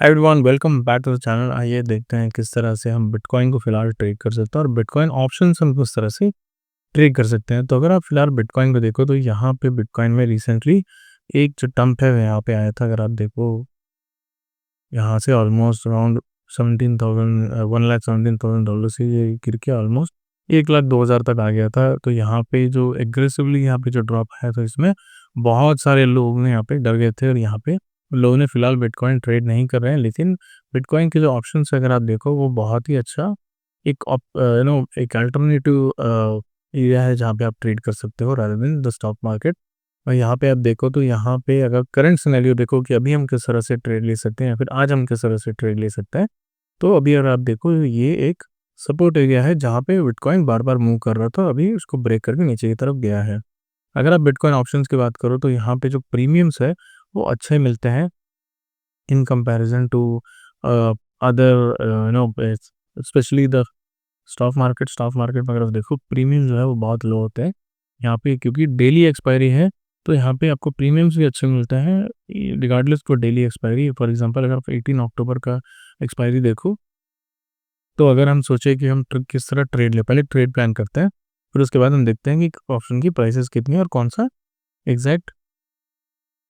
Hi everyone, welcome back to the channel. आइए देखते हैं किस तरह से हम बिटकॉइन को फिलहाल ट्रेड कर सकते हैं और बिटकॉइन ऑप्शंस हम किस तरह से ट्रेड कर सकते हैं। तो अगर आप फिलहाल बिटकॉइन को देखो तो यहाँ पे बिटकॉइन में रिसेंटली एक जो डंप है वो यहाँ पे आया था। अगर आप देखो यहाँ से ऑलमोस्ट अराउंड 17,000 $1,17,000 से ये गिर के ऑलमोस्ट 1,02,000 तक आ गया था। तो यहाँ पे जो एग्रेसिवली यहाँ पे जो ड्रॉप आया था इसमें बहुत सारे लोग ने यहाँ पे डर गए थे और यहाँ पे लोगों ने फिलहाल बिटकॉइन ट्रेड नहीं कर रहे हैं। लेकिन बिटकॉइन के जो ऑप्शन अगर आप देखो वो बहुत ही अच्छा एक एक अल्टरनेटिव एरिया है जहाँ पे आप ट्रेड कर सकते हो rather than the stock market. और यहाँ पे आप देखो तो यहाँ पे अगर करंट सिनेरियो देखो कि अभी हम किस तरह से ट्रेड ले सकते हैं या फिर आज हम किस तरह से ट्रेड ले सकते हैं। तो अभी अगर आप देखो ये एक सपोर्ट एरिया है जहाँ पे बिटकॉइन बार बार मूव कर रहा था, अभी उसको ब्रेक करके नीचे की तरफ गया है। अगर आप बिटकॉइन ऑप्शंस की बात करो तो यहाँ पे जो प्रीमियम्स है वो अच्छे मिलते हैं in comparison to other specially the stock market में अगर आप देखो प्रीमियम जो है वो बहुत लो होते हैं यहाँ पे, क्योंकि डेली एक्सपायरी है। तो यहाँ पे आपको प्रीमियम्स भी अच्छे मिलते हैं regardless for daily expiry. For example अगर आप 18 अक्टूबर का एक्सपायरी देखो तो अगर हम सोचे कि हम किस तरह ट्रेड ले, पहले ट्रेड प्लान करते हैं, फिर उसके बाद हम देखते हैं कि ऑप्शन की प्राइसेस कितनी है और कौन सा एग्जैक्ट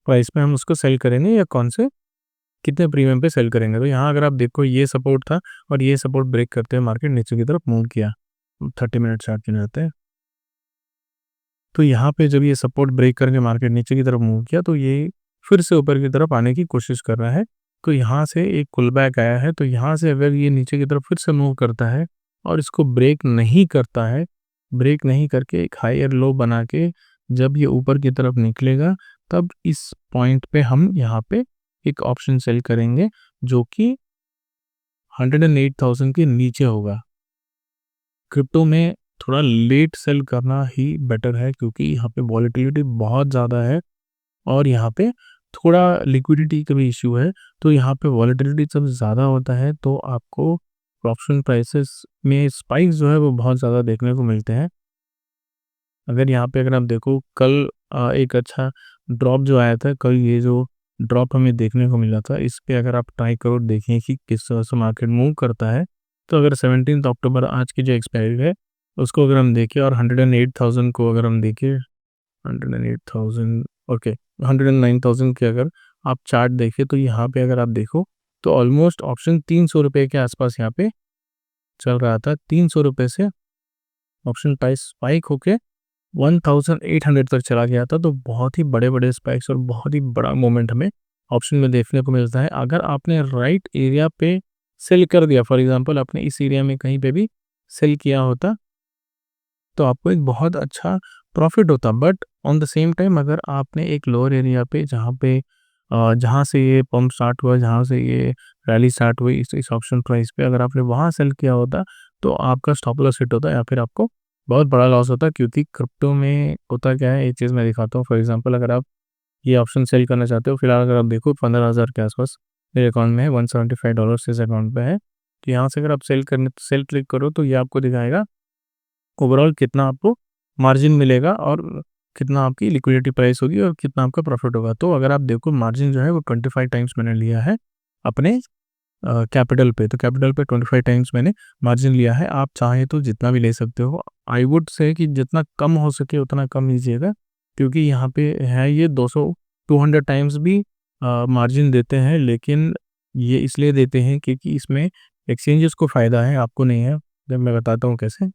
प्राइस पे हम उसको सेल करेंगे या कौन से कितने प्रीमियम पे सेल करेंगे। तो यहाँ अगर आप देखो ये सपोर्ट था और ये सपोर्ट ब्रेक करते हुए मार्केट नीचे की तरफ मूव किया। 30 मिनट चार्ट में रहते हैं तो यहाँ पे जब ये सपोर्ट ब्रेक करके मार्केट नीचे की तरफ मूव किया तो ये फिर से ऊपर की तरफ आने की कोशिश कर रहा है। तो यहाँ से एक पुल बैक आया है, तो यहाँ से अगर ये नीचे की तरफ फिर से मूव करता है और इसको ब्रेक नहीं करता है, ब्रेक नहीं करके एक हायर लो बना के जब ये ऊपर की तरफ निकलेगा तब इस पॉइंट पे हम यहाँ पे एक ऑप्शन सेल करेंगे जो कि 108,000 के नीचे होगा। क्रिप्टो में थोड़ा लेट सेल करना ही बेटर है क्योंकि यहाँ पे वॉलेटिलिटी बहुत ज़्यादा है और यहाँ पे थोड़ा लिक्विडिटी का भी इश्यू है। तो यहाँ पे वॉलेटिलिटी जब ज़्यादा होता है तो आपको ऑप्शन प्राइसेस में स्पाइक्स जो है वो बहुत ज़्यादा देखने को मिलते हैं। अगर यहाँ पे अगर आप देखो कल एक अच्छा ड्रॉप जो आया था, कल ये जो ड्रॉप हमें देखने को मिला था इस पे अगर आप ट्राई करो देखें कि किस तरह से मार्केट मूव करता है। तो अगर 17 अक्टूबर आज की जो एक्सपायरी है उसको अगर हम देखें और 108,000 को अगर हम देखें, 108,000 ओके, 109,000 के अगर आप चार्ट देखें तो यहाँ पे अगर आप देखो तो ऑलमोस्ट ऑप्शन 300 रुपये के आसपास यहाँ पे चल रहा था। 300 रुपये से ऑप्शन प्राइस स्पाइक होके 1800 तक चला गया था। तो बहुत ही बड़े-बड़े स्पाइक्स और बहुत ही बड़ा मोमेंट हमें ऑप्शन में देखने को मिलता है। अगर आपने राइट एरिया पे सेल कर दिया, फॉर एग्जांपल आपने इस एरिया में कहीं पे भी सेल किया होता तो आपको एक बहुत अच्छा प्रॉफिट होता। But on the same time अगर आपने एक लोअर एरिया पे जहाँ से ये पंप स्टार्ट हुआ, जहाँ से ये रैली स्टार्ट हुई इस ऑप्शन प्राइस पे अगर आपने वहाँ सेल किया होता तो आपका स्टॉप लॉस हिट होता या फिर आपको बहुत बड़ा लॉस होता। क्योंकि क्रिप्टो में होता क्या है, एक चीज़ मैं दिखाता हूँ। फॉर एग्जांपल अगर आप ये ऑप्शन सेल करना चाहते हो, फिलहाल अगर आप देखो 15,000 के आसपास मेरे अकाउंट में है, $175 इस अकाउंट पे है। तो यहाँ से अगर आप सेल क्लिक करो तो ये आपको दिखाएगा ओवरऑल कितना आपको मार्जिन मिलेगा और कितना आपकी लिक्विडिटी प्राइस होगी और कितना आपका प्रॉफिट होगा। तो अगर आप देखो मार्जिन जो है वो 25 टाइम्स मैंने लिया है अपने कैपिटल पे। तो कैपिटल पे 25 टाइम्स मैंने मार्जिन लिया है। आप चाहें तो जितना भी ले सकते हो। आई वुड से कि जितना कम हो सके उतना कम लीजिएगा क्योंकि यहाँ पे है ये 200 टाइम्स भी मार्जिन देते हैं। लेकिन ये इसलिए देते हैं क्योंकि इसमें एक्सचेंजेस को फ़ायदा है, आपको नहीं है। जब मैं बताता हूँ कैसे।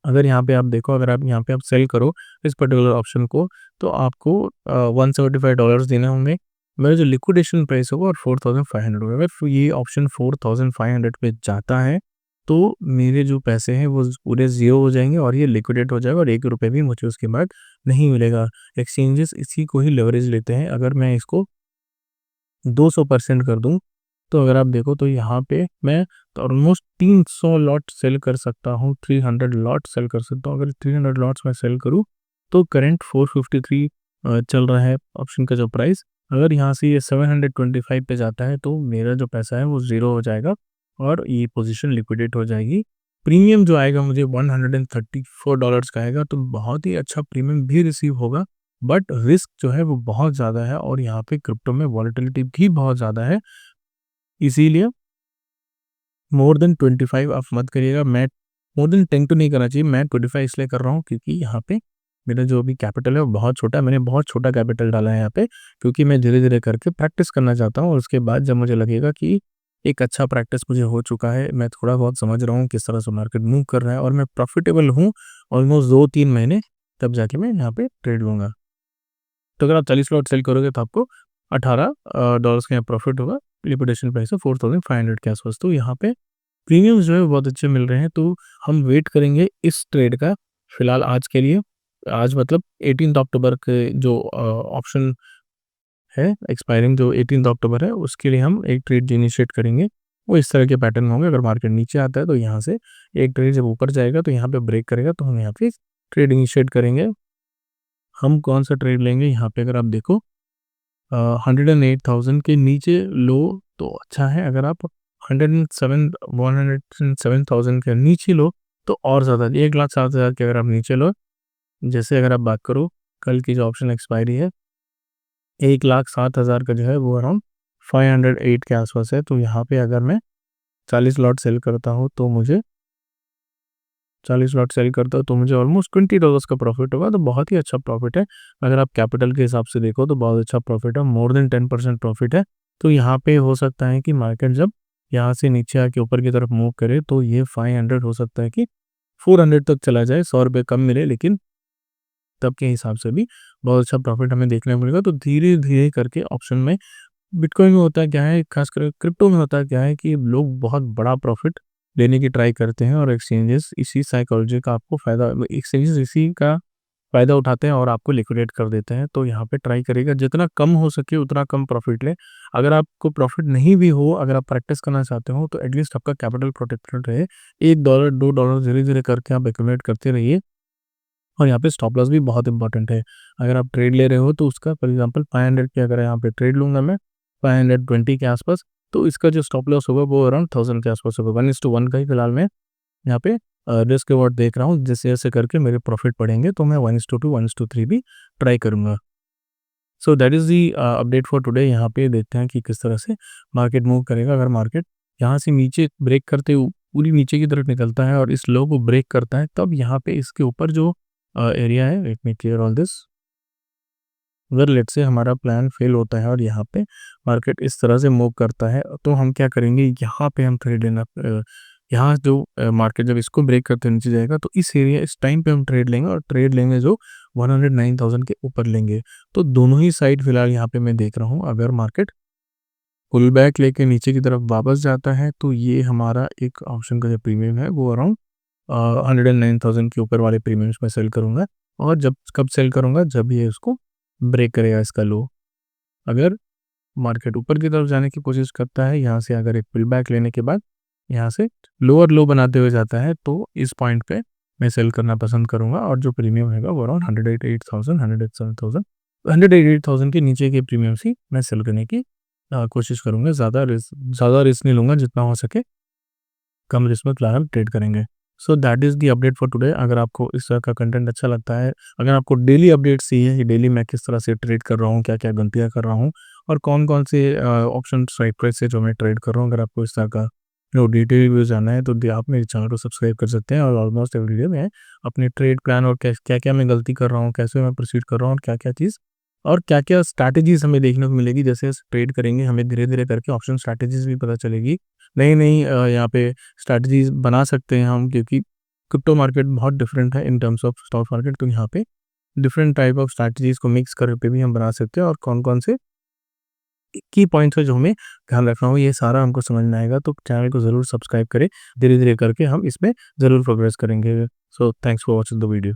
अगर यहाँ पे आप देखो, अगर आप यहाँ पे आप सेल करो इस पर्टिकुलर ऑप्शन को तो आपको $175 देने होंगे। मेरा जो लिक्विडेशन प्राइस होगा और 4,500 होगा। अगर ये ऑप्शन 4,500 पे जाता है तो मेरे जो पैसे हैं वो पूरे ज़ीरो हो जाएंगे और ये लिक्विडेट हो जाएगा और ₹1 भी मुझे उसके बाद नहीं मिलेगा। एक्सचेंजेस इसी को ही लेवरेज लेते हैं। अगर मैं इसको 200% कर दूं तो अगर आप देखो तो यहाँ पे मैं तो ऑलमोस्ट 300 लॉट सेल कर सकता हूँ, 300 लॉट सेल कर सकता हूँ। अगर 300 लॉट्स मैं सेल करूँ तो करंट 453 चल रहा है ऑप्शन का जो प्राइस। अगर यहाँ से ये 725 पे जाता है तो मेरा जो पैसा है वो ज़ीरो हो जाएगा और ये पोजीशन लिक्विडेट हो जाएगी। प्रीमियम जो आएगा मुझे $134 का आएगा, तो बहुत ही अच्छा प्रीमियम भी रिसीव होगा। बट रिस्क जो है वो बहुत ज़्यादा है और यहाँ पे क्रिप्टो में वॉलेटिलिटी भी बहुत ज़्यादा है। इसीलिए मोर देन 25 आप मत करिएगा। मैं मोर देन 10 तो नहीं करना चाहिए, मैं 25 इसलिए कर रहा हूँ क्योंकि यहाँ पे मेरा जो अभी कैपिटल है वो बहुत छोटा है। मैंने बहुत छोटा कैपिटल डाला है यहाँ पे, क्योंकि मैं धीरे-धीरे करके प्रैक्टिस करना चाहता हूँ और उसके बाद जब मुझे लगेगा कि एक अच्छा प्रैक्टिस मुझे हो चुका है, मैं थोड़ा बहुत समझ रहा हूँ किस तरह से मार्केट मूव कर रहा है और मैं प्रॉफिटेबल हूँ ऑलमोस्ट 2-3 महीने, तब जाके मैं यहाँ पे ट्रेड लूँगा। तो अगर आप 40 लॉट सेल करोगे तो आपको 18 डॉलर्स का यहाँ प्रॉफिट होगा। लिक्विडेशन प्राइस है 4500 के आसपास। तो यहाँ पे प्रीमियम्स जो है वो बहुत अच्छे मिल रहे हैं, तो हम वेट करेंगे इस ट्रेड का फिलहाल आज के लिए। आज मतलब 18 अक्टूबर के जो ऑप्शन है एक्सपायरिंग, जो 18 अक्टूबर है उसके लिए हम एक ट्रेड इनिशिएट करेंगे। वो इस तरह के पैटर्न में होंगे। अगर मार्केट नीचे आता है तो यहाँ से एक ट्रेड, जब ऊपर जाएगा तो यहाँ पे ब्रेक करेगा तो हम यहाँ पे ट्रेड इनिशिएट करेंगे। हम कौन सा ट्रेड लेंगे यहाँ पे, अगर आप देखो 108,000 के नीचे लो तो अच्छा है। अगर आप 107,000 के नीचे लो तो और ज़्यादा 1,07,000 के अगर आप नीचे लो, जैसे अगर आप बात करो कल की जो ऑप्शन एक्सपायरी है 1,07,000 का जो है वो अराउंड 508 के आसपास है। तो यहाँ पे अगर मैं 40 लॉट सेल करता हूँ तो मुझे 40 लॉट सेल करता हूँ तो मुझे ऑलमोस्ट $20 का प्रॉफिट होगा। तो बहुत ही अच्छा प्रॉफिट है। अगर आप कैपिटल के हिसाब से देखो तो बहुत अच्छा प्रॉफिट है, मोर देन 10% प्रॉफिट है। तो यहाँ पे हो सकता है कि मार्केट जब यहाँ से नीचे आके ऊपर की तरफ मूव करे तो ये 500 हो सकता है कि 400 तक चला जाए, 100 रुपये कम मिले, लेकिन तब के हिसाब से भी बहुत अच्छा प्रॉफिट हमें देखने को मिलेगा। तो धीरे धीरे करके ऑप्शन में, बिटकॉइन में होता है क्या है, खासकर क्रिप्टो में होता है क्या है कि लोग बहुत बड़ा प्रॉफिट लेने की ट्राई करते हैं और एक्सचेंजेस इसी साइकोलॉजी का आपको फ़ायदा, एक्सचेंजेस इसी का फ़ायदा उठाते हैं और आपको लिक्विडेट कर देते हैं। तो यहाँ पे ट्राई करिएगा जितना कम हो सके उतना कम प्रॉफिट लें। अगर आपको प्रॉफिट नहीं भी हो, अगर आप प्रैक्टिस करना चाहते हो तो एटलीस्ट आपका कैपिटल प्रोटेक्टेड रहे। $1 $2 धीरे-धीरे करके आप एक्यूमुलेट करते रहिए। और यहाँ पे स्टॉप लॉस भी बहुत इंपॉर्टेंट है। अगर आप ट्रेड ले रहे हो तो उसका फॉर एग्जांपल 500 के अगर यहाँ पे ट्रेड लूँगा मैं 520 के आसपास, तो इसका जो स्टॉप लॉस होगा वो अराउंड 1000 के आसपास होगा। 1:1 का ही फिलहाल मैं यहाँ पे रिस्क रिवॉर्ड देख रहा हूँ। जैसे-जैसे करके मेरे प्रॉफिट बढ़ेंगे तो मैं 1:2 1:3 भी ट्राई करूँगा। So that is the update for today. यहाँ पे देखते हैं कि किस तरह से मार्केट मूव करेगा। अगर मार्केट यहाँ से नीचे ब्रेक करते पूरी नीचे की तरफ निकलता है और इस लो को ब्रेक करता है, तब यहाँ पे इसके ऊपर जो एरिया है, let me clear all this. अगर लेट्स से हमारा प्लान फेल होता है और यहाँ पे मार्केट इस तरह से मूव करता है तो हम क्या करेंगे, यहाँ पे हम ट्रेड लेना यहाँ जो मार्केट जब इसको ब्रेक करते नीचे जाएगा तो इस एरिया, इस टाइम पे हम ट्रेड लेंगे और ट्रेड लेंगे जो 109,000 के ऊपर लेंगे। तो दोनों ही साइड फिलहाल यहाँ पे मैं देख रहा हूँ। अगर मार्केट पुल बैक लेके नीचे की तरफ वापस जाता है तो ये हमारा एक ऑप्शन का जो प्रीमियम है वो अराउंड 109,000 के ऊपर वाले प्रीमियम्स में सेल करूँगा। और जब कब सेल करूँगा, जब ये उसको ब्रेक करेगा इसका लो। अगर मार्केट ऊपर की तरफ जाने की कोशिश करता है, यहाँ से अगर एक पुल बैक लेने के बाद यहाँ से लोअर लो बनाते हुए जाता है तो इस पॉइंट पे मैं सेल करना पसंद करूँगा और जो प्रीमियम होगा वो अराउंड 108,000 107,000 108,000 के नीचे के प्रीमियम ही मैं सेल करने की कोशिश करूँगा। ज़्यादा रिस्क नहीं लूँगा, जितना हो सके कम रिस्क में फिलहाल ट्रेड करेंगे। So that is the update for today. अगर आपको इस तरह का कंटेंट अच्छा लगता है, अगर आपको डेली अपडेट्स चाहिए कि डेली मैं किस तरह से ट्रेड कर रहा हूँ, क्या-क्या गलतियाँ कर रहा हूँ और कौन-कौन से ऑप्शन स्ट्राइक प्राइस से जो मैं ट्रेड कर रहा हूँ, अगर आपको इस तरह का जो डिटेल रिव्यू जानना है तो आप मेरे चैनल को सब्सक्राइब कर सकते हैं। और ऑलमोस्ट एवरी डे मैं अपने ट्रेड प्लान और क्या-क्या मैं गलती कर रहा हूँ, कैसे मैं प्रोसीड कर रहा हूँ और क्या-क्या चीज़ और क्या-क्या स्ट्रैटेजीज़ हमें देखने को मिलेगी। जैसे ट्रेड करेंगे हमें धीरे-धीरे करके ऑप्शन स्ट्रैटेजीज़ भी पता चलेगी। नई-नई यहाँ पे स्ट्रैटेजीज़ बना सकते हैं हम, क्योंकि क्रिप्टो मार्केट बहुत डिफरेंट है in terms of stock market. तो यहाँ पे डिफरेंट टाइप ऑफ स्ट्रैटेजीज़ को मिक्स करके भी हम बना सकते हैं और कौन-कौन से की पॉइंट्स है जो हमें ध्यान रखना होगा, ये सारा हमको समझ में आएगा। तो चैनल को ज़रूर सब्सक्राइब करें। धीरे-धीरे करके हम इसमें ज़रूर प्रोग्रेस करेंगे। So thanks for watching the video.